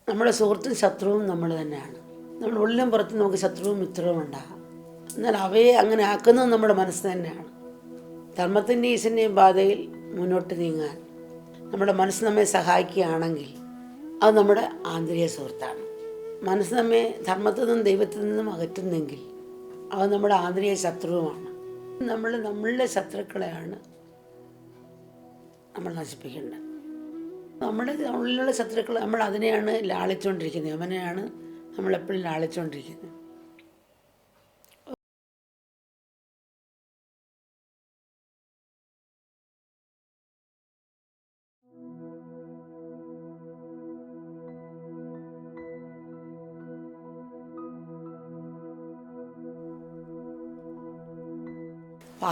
നമ്മുടെ സുഹൃത്തും ശത്രുവും നമ്മൾ തന്നെയാണ്. നമ്മുടെ ഉള്ളിലും പുറത്തും നമുക്ക് ശത്രുവും മിത്രവും ഉണ്ടാകാം. എന്നാൽ അവയെ അങ്ങനെ ആക്കുന്നത് നമ്മുടെ മനസ്സ് തന്നെയാണ്. ധർമ്മത്തിൻ്റെ ഈശ്വരൻ്റെയും പാതയിൽ മുന്നോട്ട് നീങ്ങാൻ നമ്മുടെ മനസ്സ് നമ്മെ സഹായിക്കുകയാണെങ്കിൽ അത് നമ്മുടെ ആന്തരിക സുഹൃത്താണ്. മനസ്സ് നമ്മെ ധർമ്മത്തിൽ നിന്നും ദൈവത്തിൽ നിന്നും അകറ്റുന്നെങ്കിൽ അത് നമ്മുടെ ആന്തരിക ശത്രുവുമാണ്. നമ്മളുടെ ശത്രുക്കളെയാണ് നമ്മൾ നശിപ്പിക്കേണ്ടത്. നമ്മുടെ ഉള്ളിലുള്ള ശത്രുക്കൾ നമ്മൾ അതിനെയാണ് ലാളിച്ചുകൊണ്ടിരിക്കുന്നത്. അവനെയാണ് നമ്മളെപ്പോഴും ലാളിച്ചുകൊണ്ടിരിക്കുന്നത്.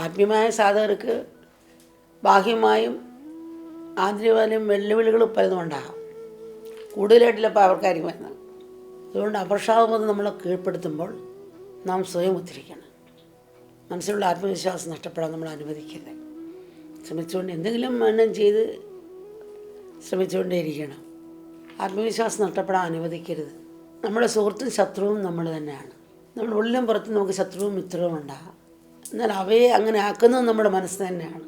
ആത്മീയമായ സാധകർക്ക് ബാഹ്യമായും ആന്തരികമായും വെല്ലുവിളികൾ പലതും ഉണ്ടാകാം. കൂടുതലായിട്ടില്ലപ്പോൾ അവർക്കായിരിക്കും വരുന്നത്. അതുകൊണ്ട് അപർഷാവബോധം നമ്മളെ കീഴ്പ്പെടുത്തുമ്പോൾ നാം സ്വയം ഉദ്ധരിക്കണം. മനസ്സിലുള്ള ആത്മവിശ്വാസം നഷ്ടപ്പെടാൻ നമ്മൾ അനുവദിക്കരുത്. എന്തെങ്കിലും മനം ചെയ്ത് ശ്രമിച്ചുകൊണ്ടേയിരിക്കണം. ആത്മവിശ്വാസം നഷ്ടപ്പെടാൻ അനുവദിക്കരുത്. നമ്മുടെ സുഹൃത്തും ശത്രുവും നമ്മൾ തന്നെയാണ്. നമ്മുടെ ഉള്ളിലും പുറത്തും നമുക്ക് ശത്രുവും മിത്രവും ഉണ്ടാകാം. എന്നാൽ അവയെ അങ്ങനെ ആക്കുന്നത് നമ്മുടെ മനസ്സ് തന്നെയാണ്.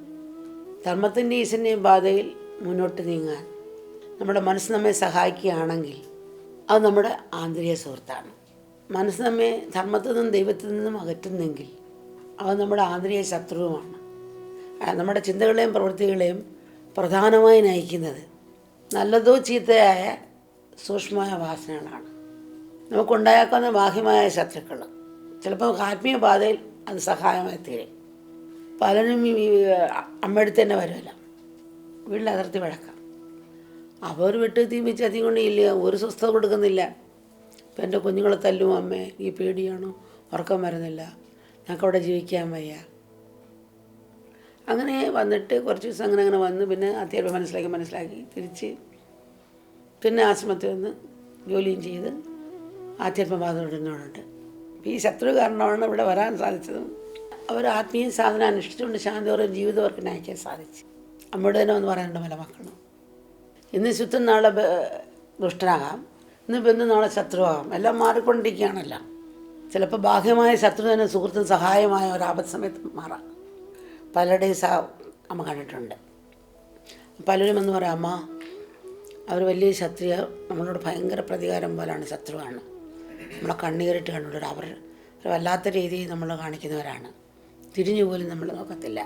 ധർമ്മത്തിൻ്റെ ഈശ്വരൻ്റെയും പാതയിൽ മുന്നോട്ട് നീങ്ങാൻ നമ്മുടെ മനസ്സ് നമ്മെ സഹായിക്കുകയാണെങ്കിൽ അത് നമ്മുടെ ആന്തരിക സുഹൃത്താണ്. മനസ്സ് നമ്മെ ധർമ്മത്തിൽ നിന്നും ദൈവത്തിൽ നിന്നും അകറ്റുന്നെങ്കിൽ അത് നമ്മുടെ ആന്തരിക ശത്രുവുമാണ്. നമ്മുടെ ചിന്തകളെയും പ്രവൃത്തികളെയും പ്രധാനമായി നയിക്കുന്നത് നല്ലതോ ചീത്തയായ സൂക്ഷ്മമായ വാസനകളാണ്. നമുക്കുണ്ടായേക്കാവുന്ന ബാഹ്യമായ ശത്രുക്കൾ ചിലപ്പോൾ ആത്മീയ പാതയിൽ അത് സഹായമായി തീരും. പലരും അമ്മയടുത്ത് തന്നെ വരുമല്ല, വീട്ടിൽ അതിർത്തി വഴക്കാം. അവർ വിട്ട് തീമിച്ച് അധികം കൊണ്ട് ഇല്ല, ഒരു സ്വസ്ഥത കൊടുക്കുന്നില്ല. ഇപ്പം എൻ്റെ കുഞ്ഞുങ്ങളെ തല്ലും, അമ്മേ ഈ പേടിയാണോ, ഉറക്കം വരുന്നില്ല, ഞങ്ങൾക്കവിടെ ജീവിക്കാൻ വയ്യ. അങ്ങനെ വന്നിട്ട് കുറച്ച് ദിവസം അങ്ങനെ വന്ന് പിന്നെ അത്യാവശ്യം മനസ്സിലാക്കി തിരിച്ച് പിന്നെ ആശ്രമത്തിൽ വന്ന് ജോലിയും ചെയ്ത് ആധ്യാത്മബോധം ഇടുന്നവരുണ്ട്. ഈ ശത്രു കാരണമാണ് ഇവിടെ വരാൻ സാധിച്ചതും. അവർ ആത്മീയ സാധനം അനുഷ്ഠിച്ചുകൊണ്ട് ശാന്തപൂർവ്വം ജീവിതം അവർക്ക് നയിക്കാൻ സാധിച്ചു. അമ്മയോട് തന്നെ ഒന്ന് പറയാനുണ്ട് പല മക്കളും. ഇന്ന് ശുദ്ധം നാളെ ദുഷ്ടനാകാം, ഇന്ന് ബന്ധു നാളെ ശത്രുവാകാം. എല്ലാം മാറിക്കൊണ്ടിരിക്കുകയാണല്ലോ. ചിലപ്പോൾ ബാഹ്യമായ ശത്രു തന്നെ സുഹൃത്തും സഹായമായ ഒരു ആപത്ത് സമയത്ത് മാറാം. പലരുടെയും അമ്മ കണ്ടിട്ടുണ്ട്. പലരും എന്ന് പറയാം, അമ്മ അവർ വലിയ ശത്രുയ, നമ്മളോട് ഭയങ്കര പ്രതികാരം പോലാണ്, ശത്രുവാണ്, നമ്മളെ കണ്ണീരിട്ട് കണ്ടുകൊണ്ട് അവർ വല്ലാത്ത രീതിയിൽ നമ്മൾ കാണിക്കുന്നവരാണ്, തിരിഞ്ഞു പോലും നമ്മൾ നോക്കത്തില്ല.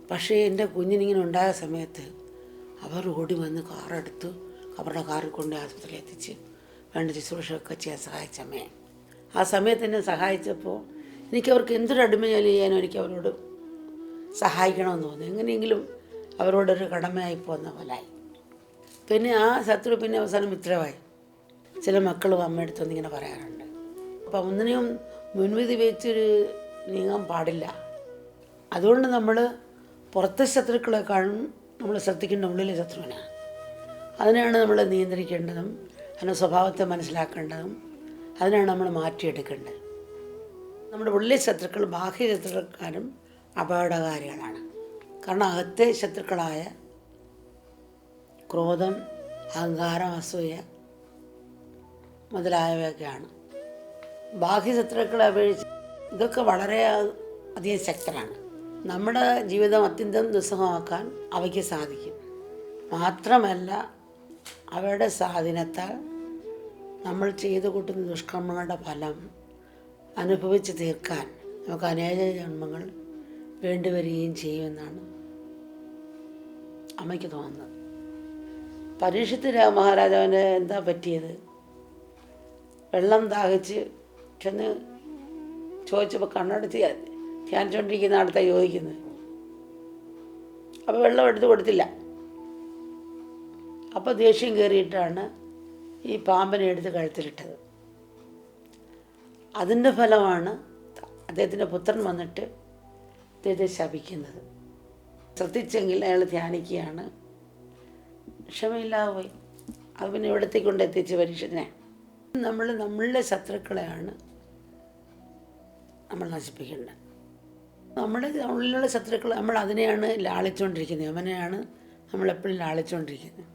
പക്ഷേ എൻ്റെ കുഞ്ഞിനിങ്ങനെ ഉണ്ടായ സമയത്ത് അവർ ഓടി വന്ന് കാറെടുത്ത് അവരുടെ കാറിൽ കൊണ്ട് ആശുപത്രിയിൽ എത്തിച്ച് വേണ്ട ശുശ്രൂഷയൊക്കെ ചെയ്യാൻ സഹായിച്ചമ്മേ. ആ സമയത്ത് എന്നെ സഹായിച്ചപ്പോൾ എനിക്കവർക്ക് എന്തൊരു അടിമ ചെയ്യാനോ എനിക്ക് അവരോട് സഹായിക്കണമെന്ന് തോന്നി. എങ്ങനെയെങ്കിലും അവരോടൊരു കടമയായി പോകുന്ന പോലായി. പിന്നെ ആ ശത്രു പിന്നെ അവസാനം മിത്രമായി. ചില മക്കളും അമ്മയെടുത്ത് വന്നിങ്ങനെ പറയാറുണ്ട്. അപ്പം ഒന്നിനെയും മുൻവിധി വെച്ചൊരു നീങ്ങാൻ പാടില്ല. അതുകൊണ്ട് നമ്മൾ പുറത്തെ ശത്രുക്കളെക്കാളും നമ്മൾ ശ്രദ്ധിക്കേണ്ട ഉള്ളിലെ ശത്രുവിനാണ്. അതിനാണ് നമ്മൾ നിയന്ത്രിക്കേണ്ടതും അതിൻ്റെ സ്വഭാവത്തെ മനസ്സിലാക്കേണ്ടതും അതിനാണ് നമ്മൾ മാറ്റിയെടുക്കേണ്ടത്. നമ്മുടെ ഉള്ളിലെ ശത്രുക്കൾ ബാഹ്യ ശത്രുക്കളെക്കാളും അപകടകാരികളാണ്. കാരണം അകത്തെ ശത്രുക്കളായ ക്രോധം, അഹങ്കാരം, അസൂയ മുതലായവയൊക്കെയാണ്. ബാഹ്യശത്രുക്കളെ അപേക്ഷിച്ച് ഇതൊക്കെ വളരെ അധികം ശക്തരാണ്. നമ്മുടെ ജീവിതം അത്യന്തം ദുസ്സഹമാക്കാൻ അവയ്ക്ക് സാധിക്കും. മാത്രമല്ല അവയുടെ സ്വാധീനത്താൽ നമ്മൾ ചെയ്തു കൂട്ടുന്ന ദുഷ്കർമ്മങ്ങളുടെ ഫലം അനുഭവിച്ച് തീർക്കാൻ നമുക്ക് അനേക ജന്മങ്ങൾ വേണ്ടിവരികയും ചെയ്യുമെന്നാണ് അമ്മയ്ക്ക് തോന്നുന്നത്. പരീക്ഷിത്ത് മഹാരാജാവിന് എന്താ പറ്റിയത്? വെള്ളം ദാഹിച്ച് ചെന്ന് ചോദിച്ചപ്പോൾ കണ്ണടച്ച് ധ്യാനിച്ചുകൊണ്ടിരിക്കുന്ന ആളത്താണ് ചോദിക്കുന്നത്. അപ്പോൾ വെള്ളം എടുത്ത് കൊടുത്തില്ല. അപ്പോൾ ദേഷ്യം കയറിയിട്ടാണ് ഈ പാമ്പിനെ എടുത്ത് കഴുത്തിലിട്ടത്. അതിൻ്റെ ഫലമാണ് അദ്ദേഹത്തിൻ്റെ പുത്രൻ വന്നിട്ട് അദ്ദേഹത്തെ ശപിക്കുന്നത്. ശ്രദ്ധിച്ചെങ്കിൽ അയാൾ ധ്യാനിക്കുകയാണ്, ക്ഷമയില്ലാതെ പോയി. അത് പിന്നെ ഇവിടത്തേക്ക് കൊണ്ട് എത്തിച്ച് പരീക്ഷനെ നമ്മളുടെ ശത്രുക്കളെയാണ് നമ്മൾ നശിപ്പിക്കേണ്ടത്. നമ്മുടെ ഉള്ളിലുള്ള ശത്രുക്കൾ നമ്മൾ അതിനെയാണ് ലാളിച്ചുകൊണ്ടിരിക്കുന്നത്. അവനെയാണ് നമ്മളെപ്പോഴും ലാളിച്ചുകൊണ്ടിരിക്കുന്നത്.